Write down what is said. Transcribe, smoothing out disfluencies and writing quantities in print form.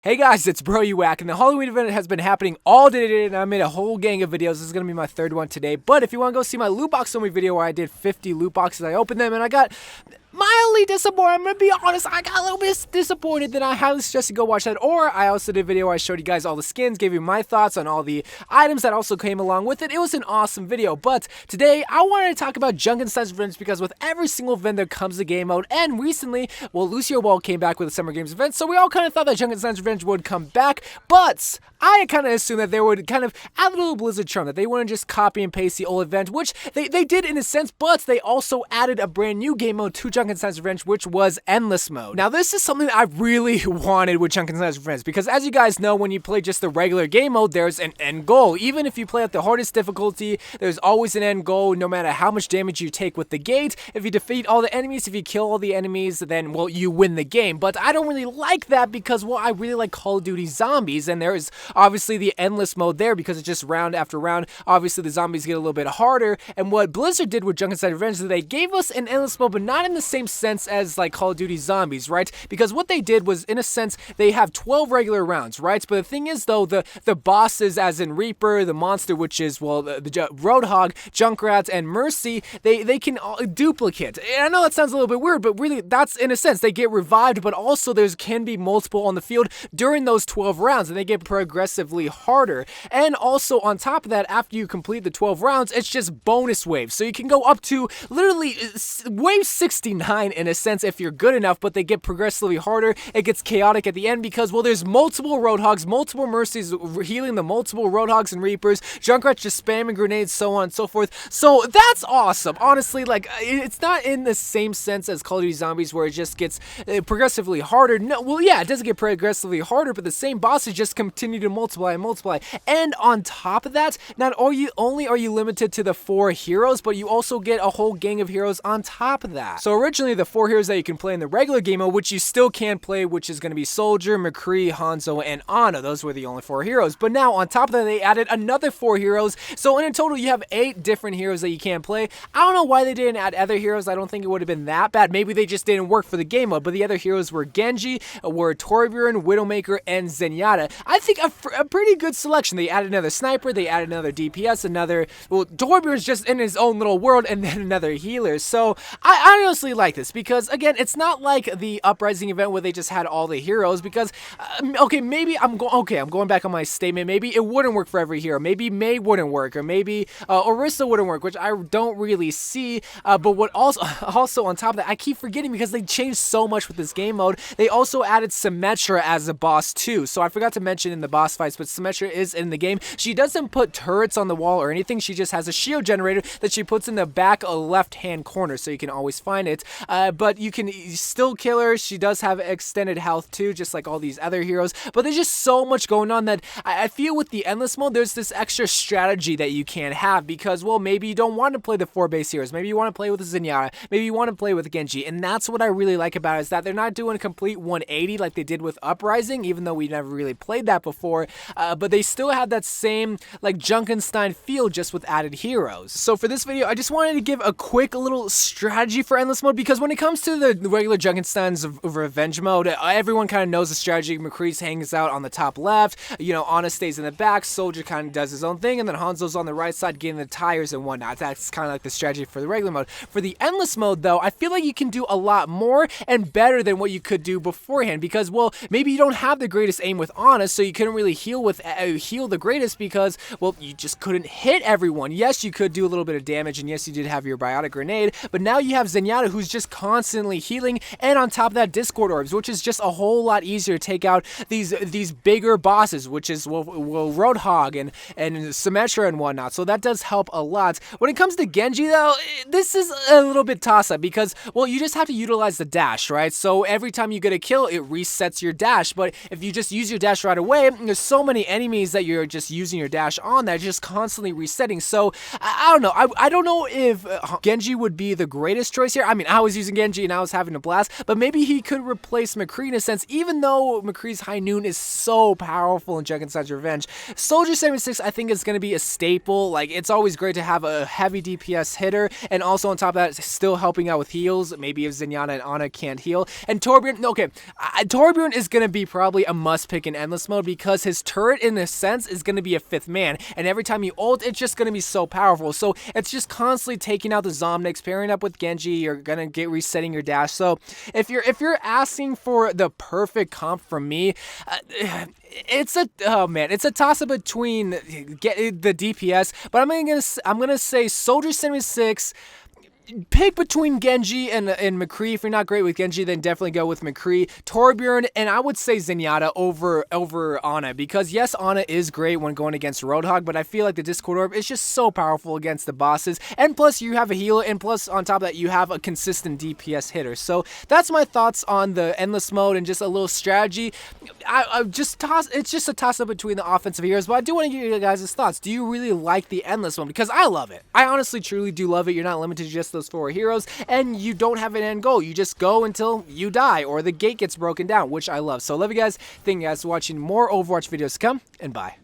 Hey guys, it's Bro You Whack, and the Halloween event has been happening all day today, and I made a whole gang of videos. This is going to be my third one today, but if you want to go see my loot box only video where I did 50 loot boxes, I opened them and I got mildly disappointed. I'm going to be honest, I got a little bit disappointed, then I highly suggest you go watch that. Or I also did a video where I showed you guys all the skins, gave you my thoughts on all the items that also came along with it. It was an awesome video, but today I wanted to talk about Junkenstein's Revenge because with every single event there comes a game mode, and recently, well, Lucio Ball came back with the Summer Games event, so we all kind of thought that Junkenstein's Revenge would come back, but I kind of assumed that they would kind of add a little Blizzard charm, that they wouldn't just copy and paste the old event, which they did in a sense, but they also added a brand new game mode to Junkenstein's Revenge, which was Endless Mode. Now, this is something that I really wanted with Junkenstein's Revenge, because as you guys know, when you play just the regular game mode, there's an end goal. Even if you play at the hardest difficulty, there's always an end goal, no matter how much damage you take with the gate. If you defeat all the enemies, if you kill all the enemies, then, well, you win the game. But I don't really like that because, well, I really like Call of Duty Zombies, and there is obviously the endless mode there because it's just round after round. Obviously, the zombies get a little bit harder, and what Blizzard did with Junkenstein Revenge is they gave us an endless mode, but not in the same sense as like Call of Duty Zombies, right? Because what they did was, in a sense, they have 12 regular rounds, right? But the thing is, though, the bosses, as in Reaper, the monster, which is, well, the Roadhog, Junkrat, and Mercy, they can duplicate. And I know that sounds a little bit weird, but really, that's in a sense, they get revived, but also there can be multiple on the field during those 12 rounds, and they get progressively harder. And also, on top of that, after you complete the 12 rounds, it's just bonus waves. So you can go up to literally wave 69 in a sense if you're good enough, but they get progressively harder. It gets chaotic at the end because, well, there's multiple Roadhogs, multiple Mercies healing the multiple Roadhogs and Reapers, Junkrat just spamming grenades, so on and so forth. So that's awesome. Honestly, like, it's not in the same sense as Call of Duty Zombies where it just gets progressively harder. No, well, yeah, it doesn't get progressively harder, but the same bosses just continue to multiply and multiply. And on top of that, not only are you limited to the 4 heroes, but you also get a whole gang of heroes on top of that. So originally, the 4 heroes that you can play in the regular game mode, which you still can play, which is going to be Soldier, McCree, Hanzo, and Ana. Those were the only 4 heroes. But now, on top of that, they added another 4 heroes. So in total, you have 8 different heroes that you can't play. I don't know why they didn't add other heroes. I don't think it would have been that bad. Maybe they just didn't work for the game mode. But the other heroes were Genji, were Torbjorn, Widowmaker, and Zenyatta. I think a pretty good selection. They added another sniper, they added another DPS, well, Torbjorn's just in his own little world, and then another healer. So I honestly like this because, again, it's not like the Uprising event where they just had all the heroes because, okay, maybe I'm going back on my statement. Maybe it wouldn't work for every hero. Maybe Mei wouldn't work, or maybe Orisa wouldn't work, which I don't really see. But what also on top of that, I keep forgetting because they changed so much with this game mode. They also added Symmetra as a boss too. So I forgot to mention in the boss fights, but Symmetra is in the game. She doesn't put turrets on the wall or anything. She just has a shield generator that she puts in the back left-hand corner, so you can always find it. But you can still kill her. She does have extended health too, just like all these other heroes. But there's just so much going on that I feel with the Endless Mode, there's this extra strategy that you can have because, well, maybe you don't want to play the 4 base heroes. Maybe you want to play with Zenyatta. Maybe you want to play with Genji. And that's what I really like about it, is that they're not doing a complete 180 like they did with Uprising, even though we never really played that before. But they still have that same, like, Junkenstein feel, just with added heroes. So for this video, I just wanted to give a quick little strategy for Endless Mode, because when it comes to the regular Junkenstein's Revenge mode, everyone kind of knows the strategy. McCree hangs out on the top left, you know, Ana stays in the back, Soldier kind of does his own thing, and then Hanzo's on the right side getting the tires and whatnot. That's kind of like the strategy for the regular mode. For the Endless Mode, though, I feel like you can do a lot more and better than what you could do beforehand, because, well, maybe you don't have the greatest aim with Ana, so you couldn't really heal the greatest because, well, you just couldn't hit everyone. Yes, you could do a little bit of damage, and yes, you did have your biotic grenade, but now you have Zenyatta, who's just constantly healing, and on top of that, Discord orbs, which is just a whole lot easier to take out these bigger bosses, which is, well, Roadhog and Symmetra and whatnot. So that does help a lot. When it comes to Genji, though, this is a little bit toss-up because, well, you just have to utilize the dash, right? So every time you get a kill, it resets your dash, but if you just use your dash right away, there's so many enemies that you're just using your dash on that are just constantly resetting. So I don't know. I don't know if Genji would be the greatest choice here. I mean, I was using Genji and I was having a blast, but maybe he could replace McCree in a sense, even though McCree's High Noon is so powerful in Junkenstein's Revenge. Soldier 76 I think is going to be a staple. Like, it's always great to have a heavy DPS hitter, and also on top of that, it's still helping out with heals, maybe if Zenyatta and Ana can't heal. And Torbjorn, okay, Torbjorn is going to be probably a must pick in Endless Mode because his turret in a sense is going to be a 5th man, and every time you ult, it's just going to be so powerful. So it's just constantly taking out the Zomnics, pairing up with Genji, you're going to get resetting your dash. So if you're asking for the perfect comp from me, it's a toss up between the DPS, but I'm gonna say Soldier 76. Pick between Genji and McCree. If you're not great with Genji, then definitely go with McCree. Torbjorn, and I would say Zenyatta over Ana, because yes, Ana is great when going against Roadhog, but I feel like the Discord Orb is just so powerful against the bosses, and plus you have a healer, and plus on top of that you have a consistent DPS hitter. So that's my thoughts on the Endless Mode and just a little strategy. It's just a toss up between the offensive heroes, but I do want to get you guys' thoughts. Do you really like the Endless Mode? Because I love it. I honestly truly do love it. You're not limited to just those 4 heroes, and you don't have an end goal. You just go until you die or the gate gets broken down, which I love. So love you guys. Thank you guys for watching. More Overwatch videos to come, and bye.